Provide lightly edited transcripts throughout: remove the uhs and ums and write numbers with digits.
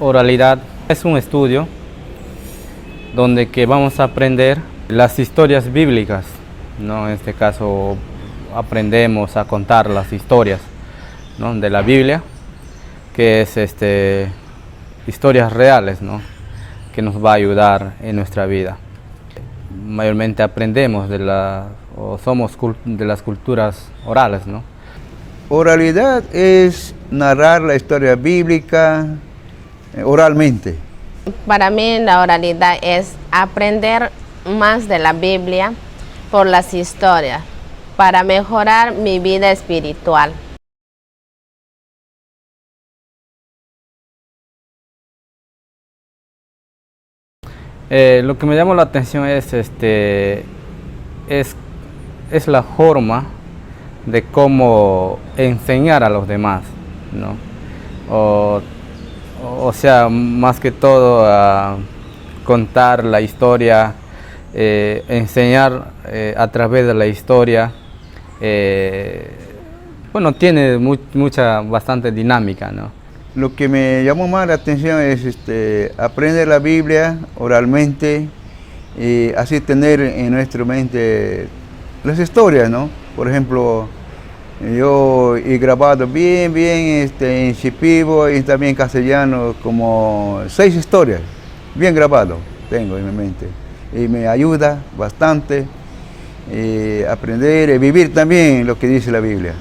Oralidad es un estudio donde que vamos a aprender las historias bíblicas, ¿no? En este caso aprendemos a contar las historias, ¿no? De la Biblia, que es historias reales, ¿no? Que nos va a ayudar en nuestra vida. Mayormente aprendemos somos de las culturas orales, ¿no? Oralidad es narrar la historia bíblica oralmente. Para mí la oralidad es aprender más de la Biblia por las historias para mejorar mi vida espiritual. Lo que me llamó la atención es la forma de cómo enseñar a los demás, ¿no? O sea, más que todo a contar la historia, enseñar a través de la historia. Bueno, tiene bastante dinámica, ¿no? Lo que me llamó más la atención es aprender la Biblia oralmente y así tener en nuestra mente las historias, ¿no? Por ejemplo, yo he grabado bien en Shipibo y también en castellano como 6 historias, bien grabado tengo en mi mente. Y me ayuda bastante a aprender y vivir también lo que dice la Biblia.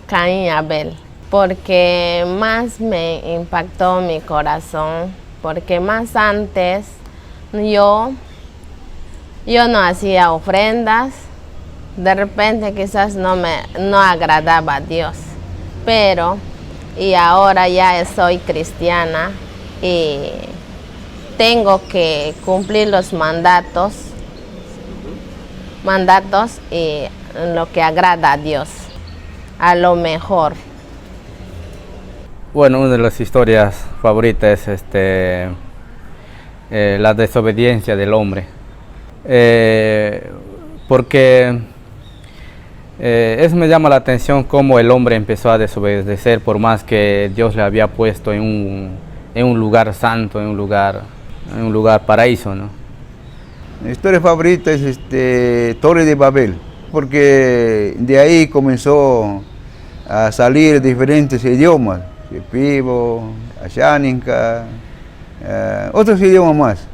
Caín y Abel, porque más me impactó mi corazón, porque más antes yo no hacía ofrendas, de repente quizás no agradaba a Dios, pero y ahora ya soy cristiana y tengo que cumplir los mandatos y lo que agrada a Dios, a lo mejor. Bueno, una de las historias favoritas es la desobediencia del hombre. Porque eso me llama la atención cómo el hombre empezó a desobedecer por más que Dios le había puesto en un lugar santo, en un lugar paraíso, ¿no? Mi historia favorita es Torre de Babel, porque de ahí comenzó a salir diferentes idiomas, Shipibo, Ashaninka, otros idiomas más.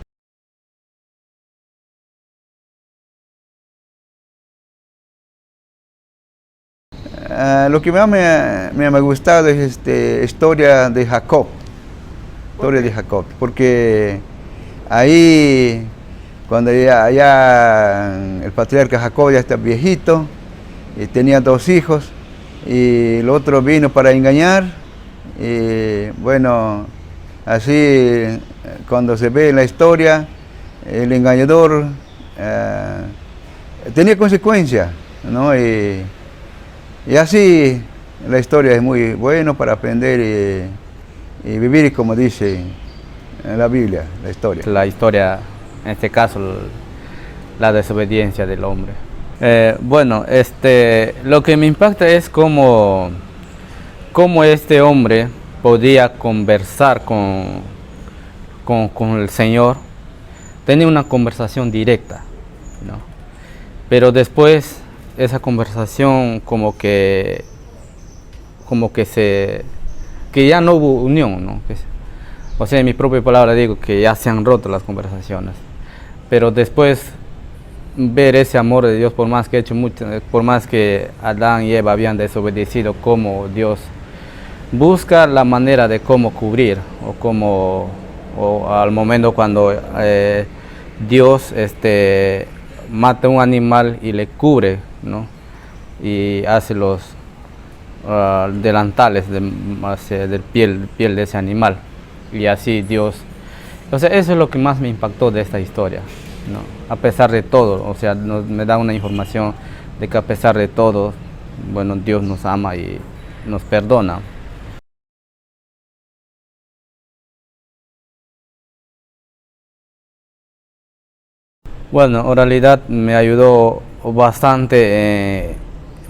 Lo que más me ha gustado es historia de Jacob, historia de Jacob, porque ahí cuando ya el patriarca Jacob ya está viejito y tenía 2 hijos y el otro vino para engañar y bueno, así cuando se ve en la historia el engañador tenía consecuencias, ¿no? Y así la historia es muy buena para aprender y vivir como dice en la Biblia, la historia. La historia, en este caso, la desobediencia del hombre. Bueno, lo que me impacta es cómo este hombre podía conversar con el Señor, tenía una conversación directa, ¿no? Pero después esa conversación como que ya no hubo unión, ¿no? O sea, en mi propia palabra digo que ya se han roto las conversaciones. Pero después ver ese amor de Dios, por más que Adán y Eva habían desobedecido, como Dios busca la manera de cómo cubrir, o al momento cuando Dios mata un animal y le cubre, ¿no? Y hace los delantales del piel de ese animal, y así Dios. O sea, eso es lo que más me impactó de esta historia, ¿no? A pesar de todo, o sea, me da una información de que a pesar de todo, bueno, Dios nos ama y nos perdona. Bueno, oralidad me ayudó bastante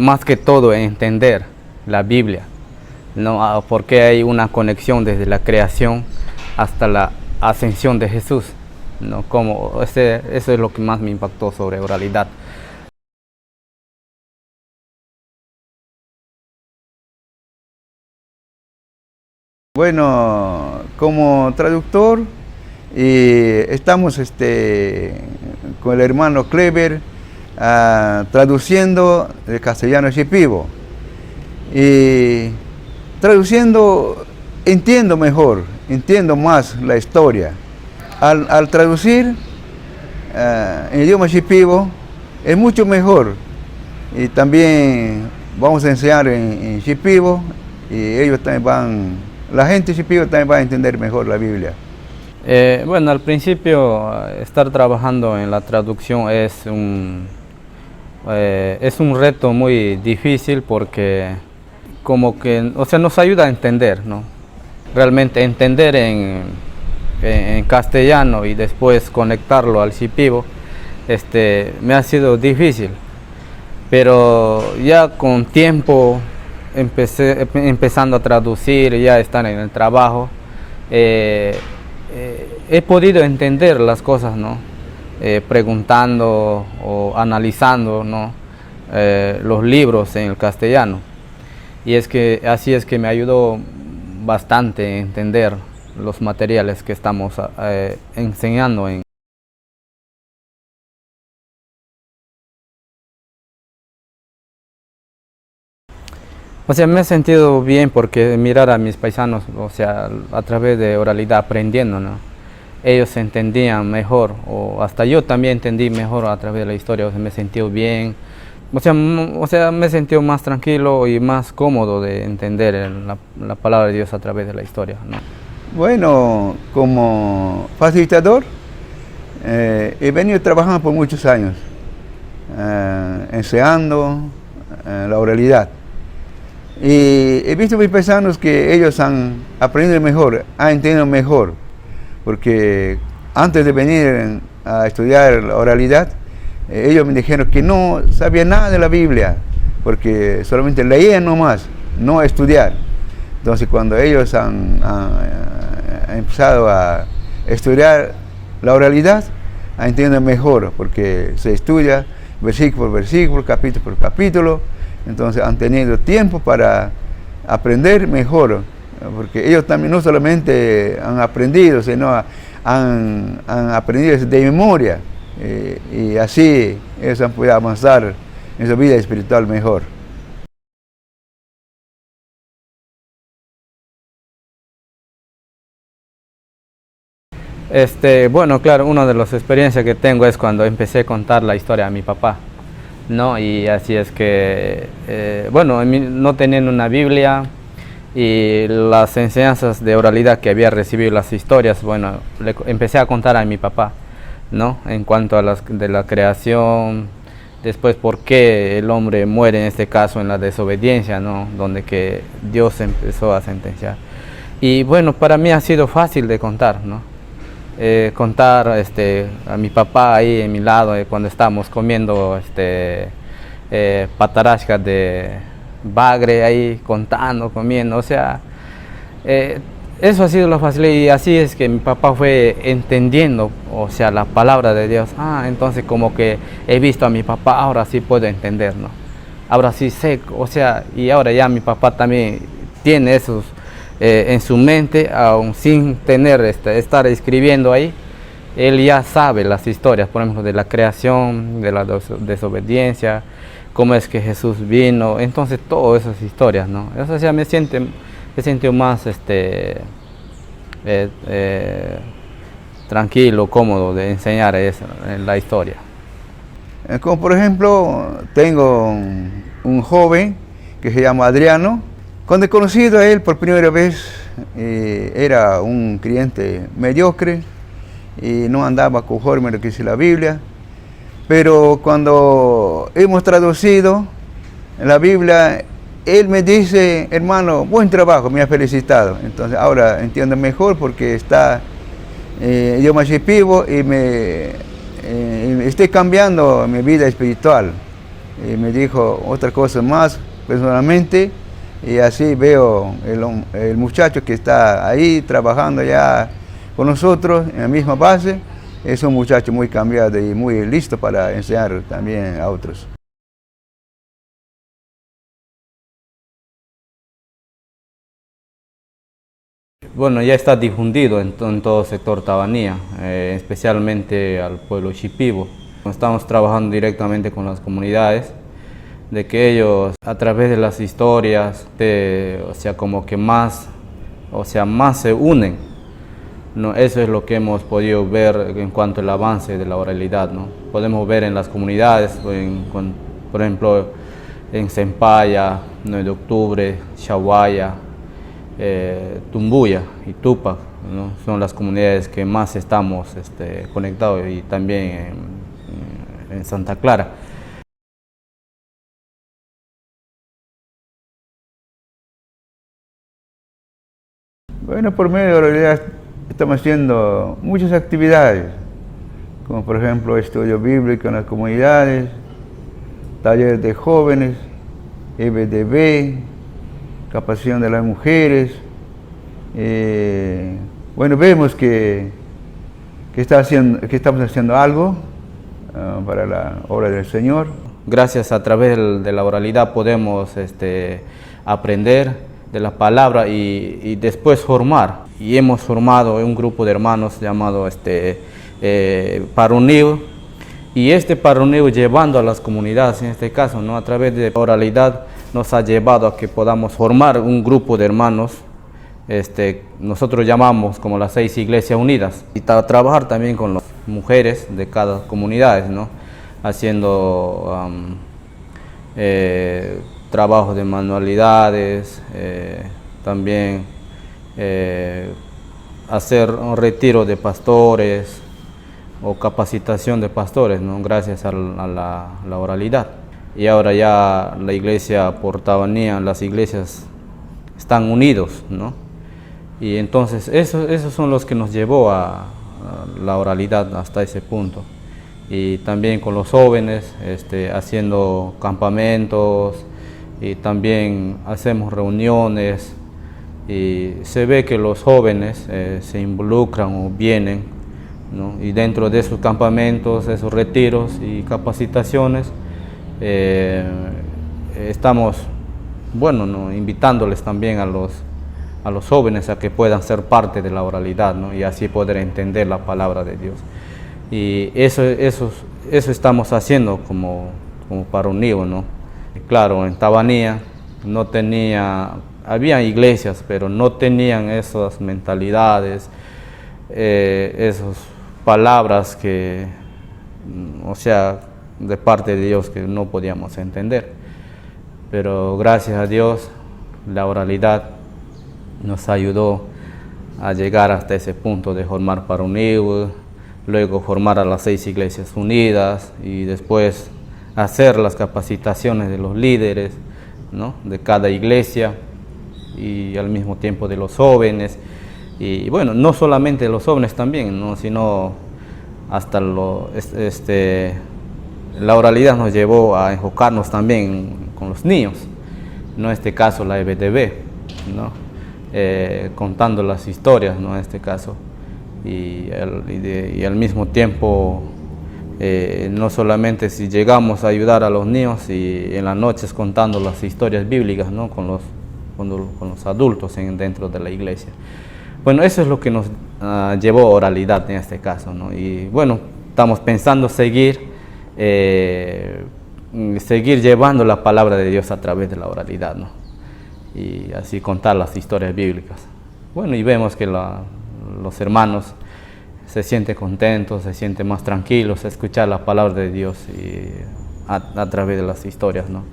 más que todo entender la Biblia, ¿no? Porque hay una conexión desde la creación hasta la ascensión de Jesús, ¿no? Eso es lo que más me impactó sobre oralidad. Bueno, como traductor, estamos con el hermano Kleber traduciendo del castellano a Shipibo. Y traduciendo entiendo mejor, entiendo más la historia. Al traducir en idioma Shipibo es mucho mejor. Y también vamos a enseñar en Shipibo y ellos también la gente Shipibo también va a entender mejor la Biblia. Bueno, al principio estar trabajando en la traducción es un reto muy difícil porque como que, o sea, nos ayuda a entender, ¿no? Realmente entender en castellano y después conectarlo al Shipibo, me ha sido difícil, pero ya con tiempo empezando a traducir, ya estar en el trabajo, he podido entender las cosas, ¿no? Preguntando o analizando, ¿no? Los libros en el castellano. Y así es que me ayudó bastante a entender los materiales que estamos enseñando en. O sea, me he sentido bien porque mirar a mis paisanos, o sea, a través de oralidad aprendiendo, ¿no? Ellos entendían mejor, o hasta yo también entendí mejor a través de la historia, o sea, me he sentido bien. O sea, me he sentido más tranquilo y más cómodo de entender la palabra de Dios a través de la historia, ¿no? Bueno, como facilitador, he venido trabajando por muchos años, enseñando la oralidad. Y he visto a mis paisanos que ellos han aprendido mejor, han entendido mejor, porque antes de venir a estudiar la oralidad, ellos me dijeron que no sabían nada de la Biblia, porque solamente leían nomás, no estudiar. Entonces cuando ellos han empezado a estudiar la oralidad, han entendido mejor, porque se estudia versículo por versículo, capítulo por capítulo. Entonces han tenido tiempo para aprender mejor, porque ellos también no solamente han aprendido, sino han aprendido de memoria, y así ellos han podido avanzar en su vida espiritual mejor. Bueno, claro, una de las experiencias que tengo es cuando empecé a contar la historia a mi papá, ¿no? Y así es que, bueno, no teniendo una Biblia y las enseñanzas de oralidad que había recibido, las historias, bueno, empecé a contar a mi papá, ¿no? En cuanto a de la creación, después por qué el hombre muere en este caso en la desobediencia, ¿no? Donde que Dios empezó a sentenciar. Y bueno, para mí ha sido fácil de contar, ¿no? Contar a mi papá ahí en mi lado cuando estábamos comiendo patarascas de bagre ahí, comiendo, o sea, eso ha sido lo fácil y así es que mi papá fue entendiendo, o sea, la palabra de Dios. Entonces como que he visto a mi papá, ahora sí puedo entender, ¿no? Ahora sí sé, o sea, y ahora ya mi papá también tiene esos en su mente, aún sin tener estar escribiendo ahí, él ya sabe las historias, por ejemplo, de la creación, de la desobediencia, cómo es que Jesús vino, entonces todas esas historias, ¿no? O sea, me siento más tranquilo, cómodo de enseñar la historia. Como por ejemplo, tengo un joven que se llama Adriano. Cuando he conocido a él por primera vez, era un creyente mediocre y no andaba conforme a lo que dice la Biblia. Pero cuando hemos traducido la Biblia, él me dice, hermano, buen trabajo, me ha felicitado. Entonces ahora entiendo mejor porque está idioma Shipibo y estoy cambiando mi vida espiritual. me dijo otra cosa más personalmente, y así veo el muchacho que está ahí trabajando ya con nosotros en la misma base, es un muchacho muy cambiado y muy listo para enseñar también a otros. Bueno, ya está difundido en todo sector Tabanía, especialmente al pueblo Shipibo. Estamos trabajando directamente con las comunidades, de que ellos a través de las historias, o sea, como que más, o sea, más se unen, ¿no? Eso es lo que hemos podido ver en cuanto al avance de la oralidad, ¿no? Podemos ver en las comunidades, por ejemplo, en Sempaya, 9 de octubre, Shahuaya, Tumbuya y Tupac, ¿no? Son las comunidades que más estamos conectados, y también en Santa Clara. Bueno, por medio de la oralidad estamos haciendo muchas actividades, como por ejemplo estudio bíblico en las comunidades, talleres de jóvenes, EBDB, capacitación de las mujeres. Bueno, vemos que estamos haciendo algo para la obra del Señor. Gracias, a través de la oralidad podemos aprender de la palabra y después formar. Y hemos formado un grupo de hermanos llamado Paruniu, y este Paruniu, llevando a las comunidades, en este caso, ¿no? A través de oralidad nos ha llevado a que podamos formar un grupo de hermanos. Nosotros llamamos como las 6 iglesias unidas, y trabajar también con las mujeres de cada comunidad, ¿no? Haciendo trabajos de manualidades, también hacer un retiro de pastores o capacitación de pastores, ¿no? Gracias a la oralidad. Y ahora ya la iglesia por Tabanía, las iglesias están unidos, ¿no? Y entonces esos son los que nos llevó a la oralidad hasta ese punto. Y también con los jóvenes, haciendo campamentos, y también hacemos reuniones, y se ve que los jóvenes se involucran o vienen, ¿no? Y dentro de esos campamentos, esos retiros y capacitaciones, estamos, bueno, ¿no? Invitándoles también a los jóvenes a que puedan ser parte de la oralidad, ¿no? Y así poder entender la palabra de Dios. Y eso estamos haciendo como Paruniu, ¿no? Claro, en Tabanía no había iglesias, pero no tenían esas mentalidades, esas palabras que, o sea, de parte de Dios, que no podíamos entender. Pero gracias a Dios, la oralidad nos ayudó a llegar hasta ese punto de formar Paruniu, luego formar a las 6 iglesias unidas, y después hacer las capacitaciones de los líderes, ¿no? De cada iglesia, y al mismo tiempo de los jóvenes. Y bueno, no solamente de los jóvenes también, ¿no? Sino hasta la oralidad nos llevó a enfocarnos también con los niños, ¿no? En este caso la EBTV, ¿no? Contando las historias, ¿no? En este caso, y al mismo tiempo, no solamente si llegamos a ayudar a los niños, y en las noches contando las historias bíblicas, ¿no? con los adultos dentro de la iglesia. Bueno, eso es lo que nos llevó a oralidad en este caso, ¿no? Y bueno, estamos pensando seguir llevando la palabra de Dios a través de la oralidad, ¿no? Y así contar las historias bíblicas. Bueno, y vemos que los hermanos se sienten contentos, se sienten más tranquilos a escuchar la palabra de Dios a través de las historias, ¿no?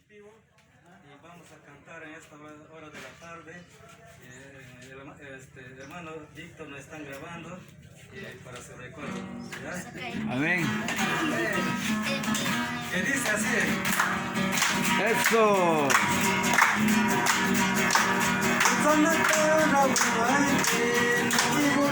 vivo y vamos a cantar en esta hora de la tarde. El hermano Víctor nos están grabando para su recuerdo. ¿Ya? Amén. Que dice así. Eso. Sana ka na buhay, hindi mo